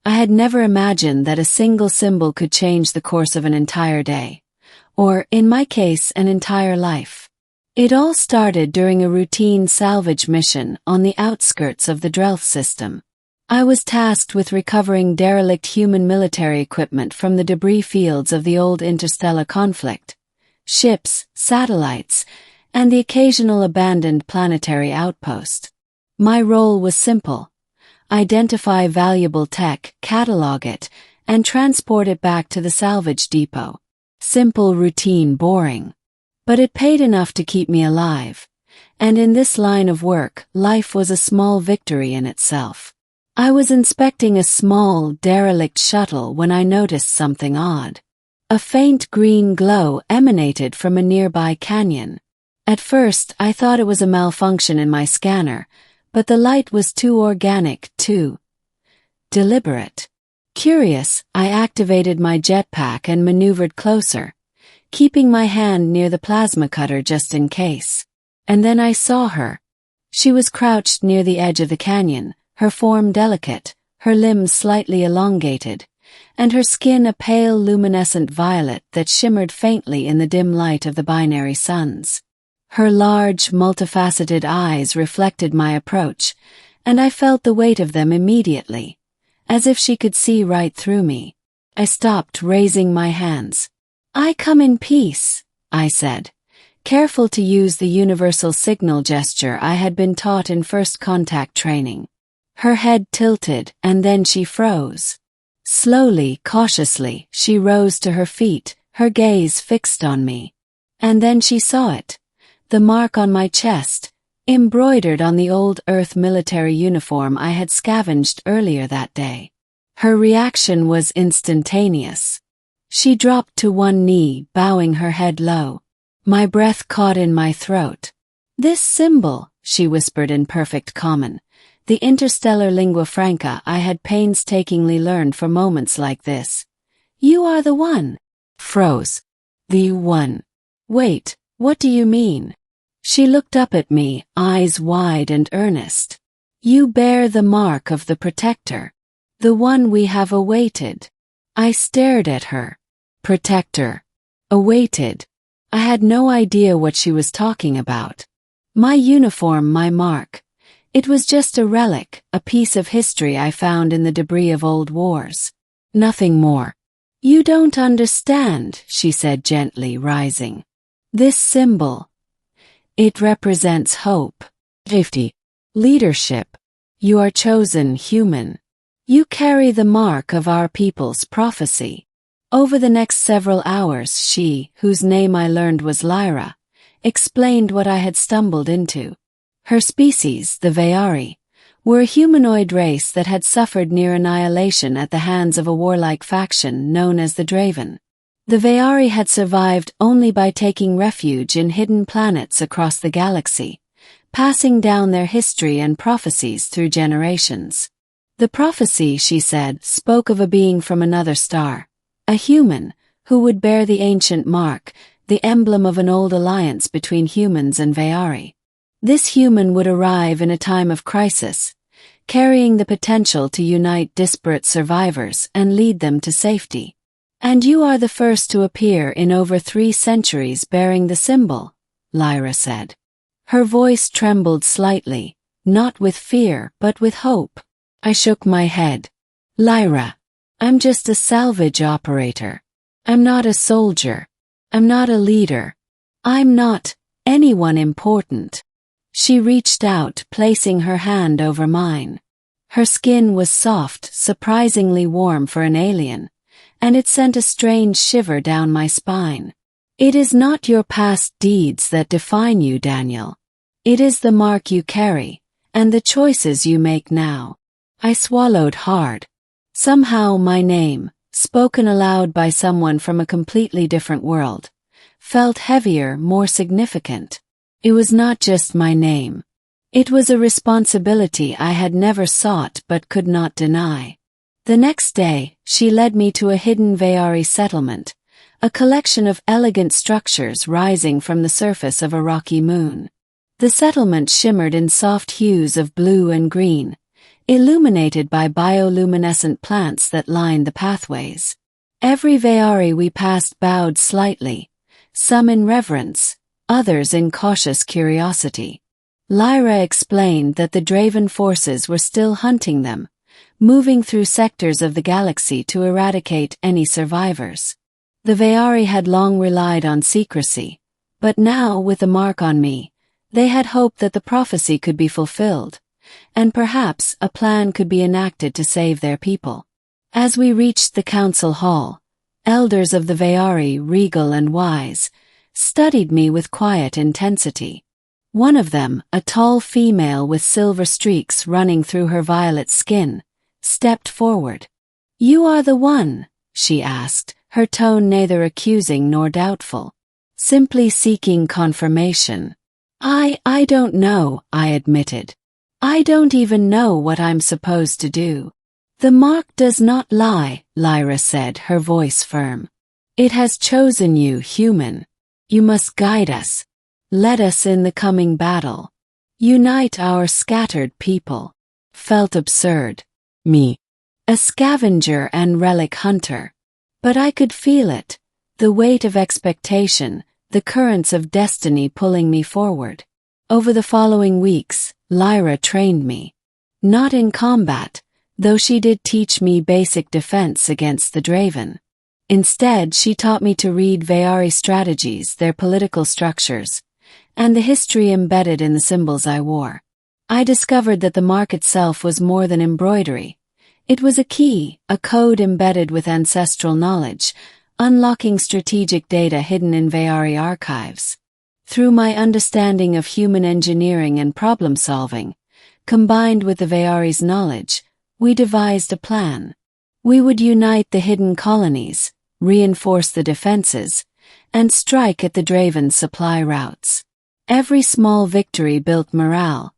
I had never imagined that a single symbol could change the course of an entire day. Or, in my case, an entire life. It all started during a routine salvage mission on the outskirts of the Drelth system. I was tasked with recovering derelict human military equipment from the debris fields of the old interstellar conflict, ships, satellites, and the occasional abandoned planetary outpost. My role was simple: identify valuable tech, catalog it, and transport it back to the salvage depot. Simple, routine, boring. But it paid enough to keep me alive, and in this line of work, life was a small victory in itself. I was inspecting a small, derelict shuttle when I noticed something odd. A faint green glow emanated from a nearby canyon. At first, I thought it was a malfunction in my scanner, but the light was too organic, too deliberate. Curious, I activated my jetpack and maneuvered closer, keeping my hand near the plasma cutter just in case. And then I saw her. She was crouched near the edge of the canyon, her form delicate, her limbs slightly elongated, and her skin a pale luminescent violet that shimmered faintly in the dim light of the binary suns. Her large, multifaceted eyes reflected my approach, and I felt the weight of them immediately, as if she could see right through me. I stopped, raising my hands. "I come in peace," I said, careful to use the universal signal gesture I had been taught in first contact training. Her head tilted, and then she froze. Slowly, cautiously, she rose to her feet, her gaze fixed on me. And then she saw it. The mark on my chest, embroidered on the old Earth military uniform I had scavenged earlier that day. Her reaction was instantaneous. She dropped to one knee, bowing her head low. My breath caught in my throat. "This symbol," she whispered in perfect common, the interstellar lingua franca I had painstakingly learned for moments like this. "You are the one." Froze. "The one. Wait, what do you mean?" She looked up at me, eyes wide and earnest. "You bear the mark of the Protector. The one we have awaited." I stared at her. Protector. Awaited. I had no idea what she was talking about. My uniform, my mark. It was just a relic, a piece of history I found in the debris of old wars. Nothing more. "You don't understand," she said gently, rising. "This symbol. It represents hope, safety, leadership. You are chosen human. You carry the mark of our people's prophecy." Over the next several hours she, whose name I learned was Lyra, explained what I had stumbled into. Her species, the Veyari, were a humanoid race that had suffered near annihilation at the hands of a warlike faction known as the Draven. The Veyari had survived only by taking refuge in hidden planets across the galaxy, passing down their history and prophecies through generations. The prophecy, she said, spoke of a being from another star. A human, who would bear the ancient mark, the emblem of an old alliance between humans and Veyari. This human would arrive in a time of crisis, carrying the potential to unite disparate survivors and lead them to safety. "And you are the first to appear in over 3 centuries bearing the symbol," Lyra said. Her voice trembled slightly, not with fear but with hope. I shook my head. "Lyra, I'm just a salvage operator. I'm not a soldier. I'm not a leader. I'm not anyone important." She reached out, placing her hand over mine. Her skin was soft, surprisingly warm for an alien, and it sent a strange shiver down my spine. "It is not your past deeds that define you, Daniel. It is the mark you carry, and the choices you make now." I swallowed hard. Somehow my name, spoken aloud by someone from a completely different world, felt heavier, more significant. It was not just my name. It was a responsibility I had never sought but could not deny. The next day, she led me to a hidden Veyari settlement, a collection of elegant structures rising from the surface of a rocky moon. The settlement shimmered in soft hues of blue and green, illuminated by bioluminescent plants that lined the pathways. Every Veyari we passed bowed slightly, some in reverence, others in cautious curiosity. Lyra explained that the Draven forces were still hunting them, moving through sectors of the galaxy to eradicate any survivors. The Veyari had long relied on secrecy, but now, with the mark on me, they had hoped that the prophecy could be fulfilled, and perhaps a plan could be enacted to save their people. As we reached the council hall, elders of the Veyari, regal and wise, studied me with quiet intensity. One of them, a tall female with silver streaks running through her violet skin, stepped forward. "You are the one," she asked, her tone neither accusing nor doubtful. "Simply seeking confirmation." I don't know," I admitted. "I don't even know what I'm supposed to do." "The mark does not lie," Lyra said, her voice firm. "It has chosen you, human. You must guide us. Let us in the coming battle. Unite our scattered people." Felt absurd. Me. A scavenger and relic hunter. But I could feel it, the weight of expectation, the currents of destiny pulling me forward. Over the following weeks, Lyra trained me. Not in combat, though she did teach me basic defense against the Draven. Instead, she taught me to read Veyari strategies, their political structures, and the history embedded in the symbols I wore. I discovered that the mark itself was more than embroidery. It was a key, a code embedded with ancestral knowledge, unlocking strategic data hidden in Veyari archives. Through my understanding of human engineering and problem-solving, combined with the Veyari's knowledge, we devised a plan. We would unite the hidden colonies, reinforce the defenses, and strike at the Draven supply routes. Every small victory built morale,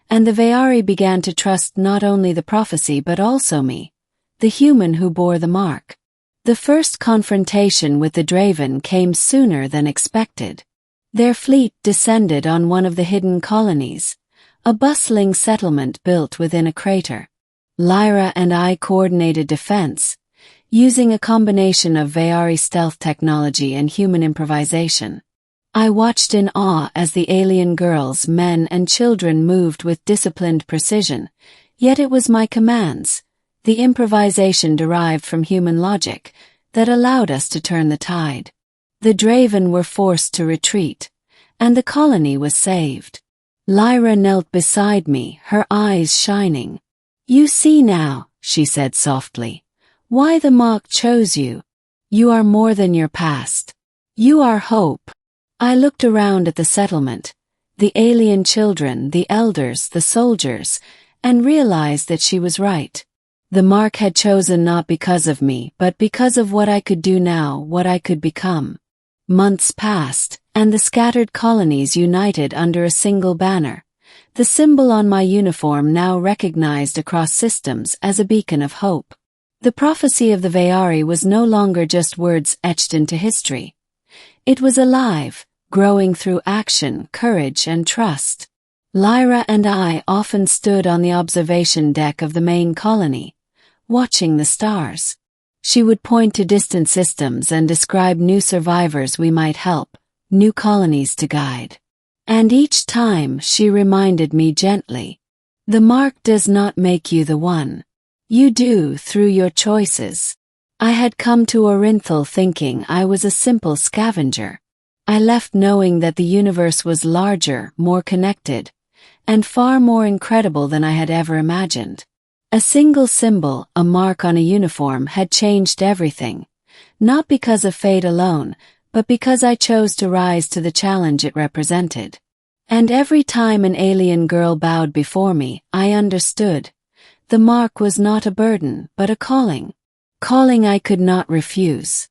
and the Veyari began to trust not only the prophecy but also me, the human who bore the mark. The first confrontation with the Draven came sooner than expected. Their fleet descended on one of the hidden colonies, a bustling settlement built within a crater. Lyra and I coordinated defense, using a combination of Veyari stealth technology and human improvisation. I watched in awe as the alien girls, men and children moved with disciplined precision, yet it was my commands, the improvisation derived from human logic, that allowed us to turn the tide. The Draven were forced to retreat, and the colony was saved. Lyra knelt beside me, her eyes shining. "You see now," she said softly, "why the mark chose you. You are more than your past. You are hope." I looked around at the settlement, the alien children, the elders, the soldiers, and realized that she was right. The mark had chosen not because of me, but because of what I could do now, what I could become. Months passed, and the scattered colonies united under a single banner, the symbol on my uniform now recognized across systems as a beacon of hope. The prophecy of the Veyari was no longer just words etched into history. It was alive, growing through action, courage, and trust. Lyra and I often stood on the observation deck of the main colony, watching the stars. She would point to distant systems and describe new survivors we might help, new colonies to guide. And each time she reminded me gently, "The mark does not make you the one. You do through your choices." I had come to Orinthal thinking I was a simple scavenger. I left knowing that the universe was larger, more connected, and far more incredible than I had ever imagined. A single symbol, a mark on a uniform, had changed everything, not because of fate alone, but because I chose to rise to the challenge it represented. And every time an alien girl bowed before me, I understood. The mark was not a burden, but a calling. Calling I could not refuse.